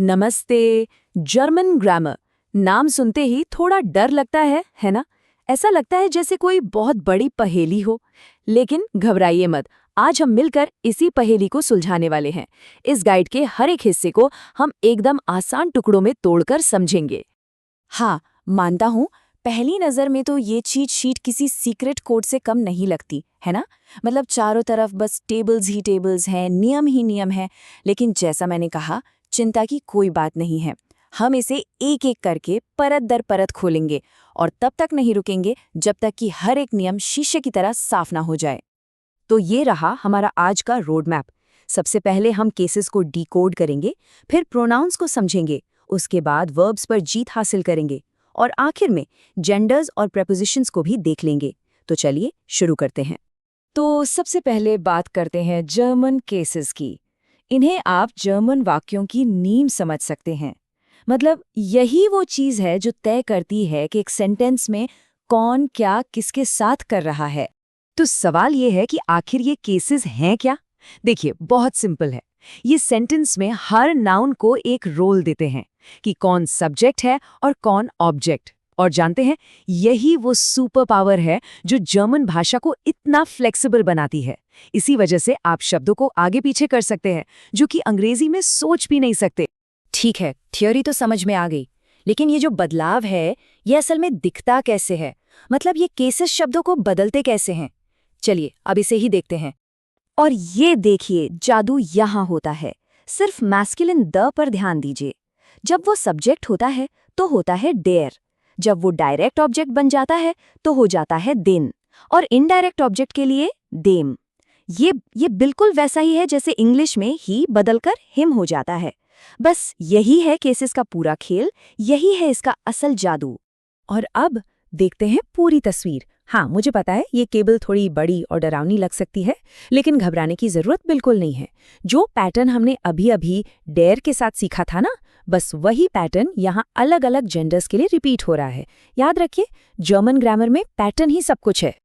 नमस्ते। German grammar नाम सुनते ही थोड़ा डर लगता है ना? ऐसा लगता है जैसे कोई बहुत बड़ी पहेली हो। लेकिन घबराइए मत, आज हम मिलकर इसी पहेली को सुलझाने वाले हैं। इस गाइड के हर एक हिस्से को हम एकदम आसान टुकड़ों में तोड़कर समझेंगे। हाँ, मानता हूँ, पहली नज़र में तो ये चीट शीट किसी सीक्रेट कोड से कम नहीं लगती, है ना? मतलब चारों तरफ बस टेबल्स ही टेबल्स हैं, नियम ही नियम हैं। लेकिन जैसा मैंने कहा, चिंता की कोई बात नहीं है। हम इसे एक-एक करके परत दर परत खोलेंगे और तब तक नहीं रुकेंगे जब तक कि हर एक नियम शीशे की तरह साफ ना हो जाए। तो ये रहा हमारा आज का रोड मैप। सबसे पहले हम केसेस को डिकोड करेंगे, फिर प्रोनाउंस को समझेंगे, उसके बाद वर्ब्स पर जीत हासिल करेंगे और आखिर में जेंडर्स और प्रेपोजिशंस को भी देख लेंगे। तो चलिए शुरू करते हैं। तो सबसे पहले बात करते हैं जर्मन केसेस की। इन्हें आप जर्मन वाक्यों की नींव समझ सकते हैं। मतलब यही वो चीज़ है जो तय करती है कि एक सेंटेंस में कौन क्या किसके साथ कर रहा है। तो सवाल ये है कि आखिर ये केसेस हैं क्या? देखिए, बहुत सिंपल है। ये सेंटेंस में हर नाउन को एक रोल देते हैं कि कौन सब्जेक्ट है और कौन ऑब्जेक्ट। और जानते हैं, यही वो सुपर पावर है जो जर्मन भाषा को इतना फ्लेक्सिबल बनाती है। इसी वजह से आप शब्दों को आगे पीछे कर सकते हैं, जो कि अंग्रेजी में सोच भी नहीं सकते। ठीक है, थ्योरी तो समझ में आ गई, लेकिन ये जो बदलाव है, ये असल में दिखता कैसे है? मतलब ये केसेस शब्दों को बदलते कैसे हैं? चलिए, अब इसे ही देखते हैं। और ये देखिए, जादू यहाँ होता है। सिर्फ मैस्कुलिन द पर ध्यान दीजिए। जब वो सब्जेक्ट होता है तो होता है डेयर। जब वो डायरेक्ट ऑब्जेक्ट बन जाता है तो हो जाता है दिन। और इनडायरेक्ट ऑब्जेक्ट के लिए देम। ये बिल्कुल वैसा ही है जैसे इंग्लिश में ही बदलकर हिम हो जाता है। बस यही है केसेस का पूरा खेल, यही है इसका असल जादू। और अब देखते हैं पूरी तस्वीर। हाँ, मुझे पता है ये केबल थोड़ी बड़ी और डरावनी लग सकती है, लेकिन घबराने की जरूरत बिल्कुल नहीं है। जो पैटर्न हमने अभी अभी डेयर के साथ सीखा था ना, बस वही पैटर्न यहाँ अलग अलग जेंडर्स के लिए रिपीट हो रहा है। याद रखिए, जर्मन ग्रामर में पैटर्न ही सब कुछ है।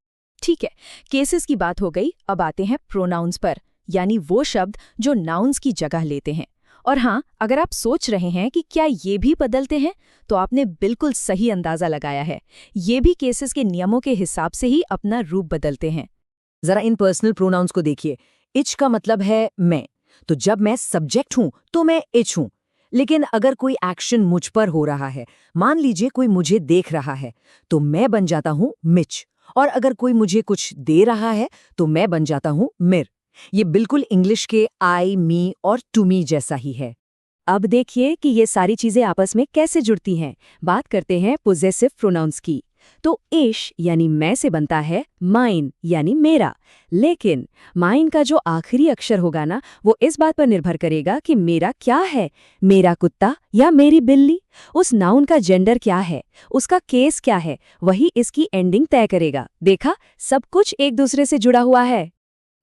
ठीक है, केसेस की बात हो गई, अब आते हैं प्रोनाउंस पर, यानी वो शब्द जो नाउन्स की जगह लेते हैं। और हाँ, अगर आप सोच रहे हैं कि क्या ये भी बदलते हैं, तो आपने बिल्कुल सही अंदाजा लगाया है। ये भी केसेस के नियमों के हिसाब से ही अपना रूप बदलते हैं। जरा इन पर्सनल प्रोनाउंस को देखिए। इच का मतलब है मैं, तो जब मैं सब्जेक्ट हूं तो मैं इच हूं। लेकिन अगर कोई एक्शन मुझ पर हो रहा है, मान लीजिए कोई मुझे देख रहा है, तो मैं बन जाता हूं मिच। और अगर कोई मुझे कुछ दे रहा है तो मैं बन जाता हूं मिर। ये बिल्कुल इंग्लिश के आई, मी और टू मी जैसा ही है। अब देखिए कि ये सारी चीजें आपस में कैसे जुड़ती हैं। बात करते हैं पोजेसिव प्रोनाउंस की। तो इश यानी मैं से बनता है माइन यानी मेरा। लेकिन माइन का जो आखिरी अक्षर होगा ना, वो इस बात पर निर्भर करेगा कि मेरा क्या है, मेरा कुत्ता या मेरी बिल्ली। उस नाउन का जेंडर क्या है, उसका केस क्या है, वही इसकी एंडिंग तय करेगा। देखा, सब कुछ एक दूसरे से जुड़ा हुआ है।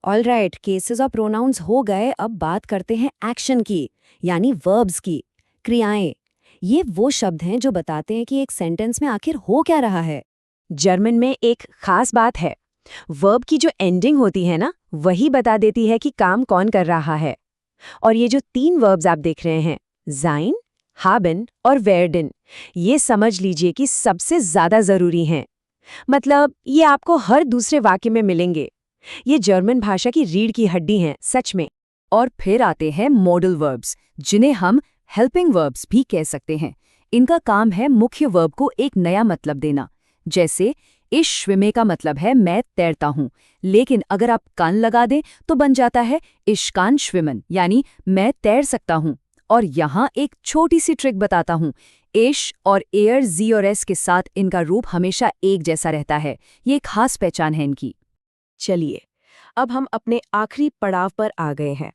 ऑलराइट, केसेस और प्रोनाउंस हो गए, अब बात करते हैं एक्शन की, यानी वर्ब्स की, क्रियाएं। ये वो शब्द हैं जो बताते हैं कि एक सेंटेंस में आखिर हो क्या रहा है। जर्मन में एक खास बात है, वर्ब की जो एंडिंग होती है ना, वही बता देती है कि काम कौन कर रहा है। और ये जो 3 वर्ब्स आप देख रहे हैं, ज़ाइन, हाबन और वेरडन, ये समझ लीजिए कि सबसे ज्यादा जरूरी हैं। मतलब ये आपको हर दूसरे वाक्य में मिलेंगे। ये जर्मन भाषा की रीढ़ की हड्डी हैं, सच में। और फिर आते हैं मॉडल वर्ब्स, जिन्हें हम हेल्पिंग वर्ब्स भी कह सकते हैं। इनका काम है मुख्य वर्ब को एक नया मतलब देना। जैसे इश श्विमे का मतलब है मैं तैरता हूं, लेकिन अगर आप कान लगा दें तो बन जाता है इश कान श्विमन, यानी मैं तैर सकता हूं। और यहाँ एक छोटी सी ट्रिक बताता हूं। इश और एयर, जी और एस के साथ इनका रूप हमेशा एक जैसा रहता है। ये एक खास पहचान है इनकी। चलिए, अब हम अपने आखिरी पड़ाव पर आ गए हैं।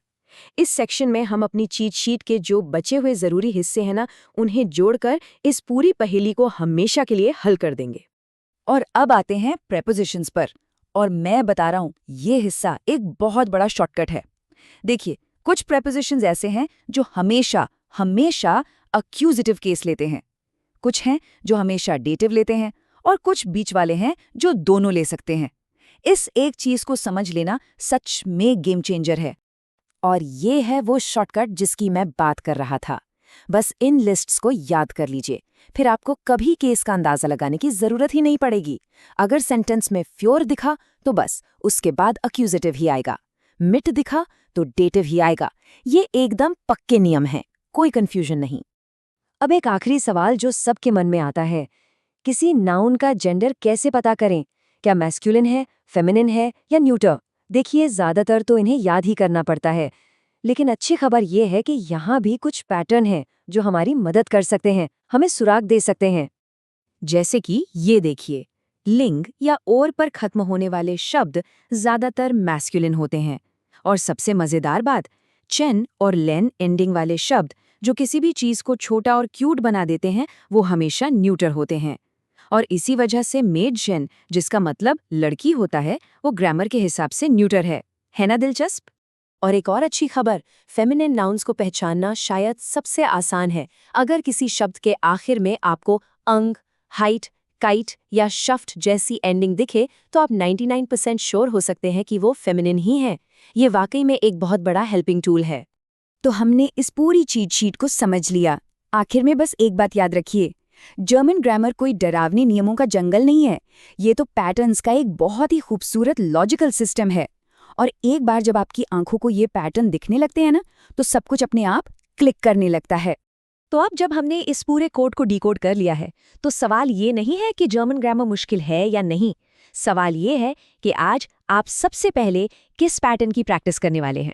इस सेक्शन में हम अपनी चीट शीट के जो बचे हुए जरूरी हिस्से हैं ना, उन्हें जोड़कर इस पूरी पहेली को हमेशा के लिए हल कर देंगे। और अब आते हैं प्रेपोजिशंस पर। और मैं बता रहा हूं, ये हिस्सा एक बहुत बड़ा शॉर्टकट है। देखिए, कुछ प्रेपोजिशंस ऐसे हैं जो हमेशा हमेशा अक्यूजिटिव केस लेते हैं, कुछ हैं जो हमेशा डेटिव लेते हैं, और कुछ बीच वाले हैं जो दोनों ले सकते हैं। इस एक चीज को समझ लेना सच में गेम चेंजर है। और ये है वो शॉर्टकट जिसकी मैं बात कर रहा था। बस इन लिस्ट्स को याद कर लीजिए, फिर आपको कभी केस का अंदाजा लगाने की जरूरत ही नहीं पड़ेगी। अगर सेंटेंस में फ्योर दिखा तो बस उसके बाद अक्यूजेटिव ही आएगा, मिट दिखा तो डेटिव ही आएगा। ये एकदम पक्के नियम हैं, कोई कंफ्यूजन नहीं। अब एक आखिरी सवाल जो सबके मन में आता है, किसी नाउन का जेंडर कैसे पता करें? क्या मैस्कुलिन है, फेमिनिन है या न्यूटर? देखिए, ज्यादातर तो इन्हें याद ही करना पड़ता है, लेकिन अच्छी खबर ये है कि यहाँ भी कुछ पैटर्न हैं जो हमारी मदद कर सकते हैं, हमें सुराग दे सकते हैं। जैसे कि ये देखिए, लिंग या और पर खत्म होने वाले शब्द ज्यादातर मैस्कुलिन होते हैं, और सबसे मजेदार बात, चेन और लेन एंडिंग वाले शब्द जो किसी भी चीज को छोटा और क्यूट बना देते हैं, वो हमेशा न्यूटर होते हैं। और इसी वजह से मेडजेन, जिसका मतलब लड़की होता है, वो ग्रामर के हिसाब से न्यूटर है ना दिलचस्प? और एक और अच्छी खबर, फेमिनिन नाउन्स को पहचानना शायद सबसे आसान है। अगर किसी शब्द के आखिर में आपको अंग, हाइट, काइट या शफ्ट जैसी एंडिंग दिखे तो आप 99% श्योर हो सकते हैं कि वो फेमिनिन ही है। ये वाकई में एक बहुत बड़ा हेल्पिंग टूल है। तो हमने इस पूरी चीट शीट को समझ लिया। आखिर में बस एक बात याद रखिए, जर्मन ग्रामर कोई डरावनी नियमों का जंगल नहीं है, ये तो पैटर्न्स का एक बहुत ही खूबसूरत लॉजिकल सिस्टम है। और एक बार जब आपकी आंखों को ये पैटर्न दिखने लगते हैं ना, तो सब कुछ अपने आप क्लिक करने लगता है। तो अब जब हमने इस पूरे कोड को डिकोड कर लिया है, तो सवाल ये नहीं है कि जर्मन ग्रामर मुश्किल है या नहीं। सवाल ये है कि आज आप सबसे पहले किस पैटर्न की प्रैक्टिस करने वाले हैं।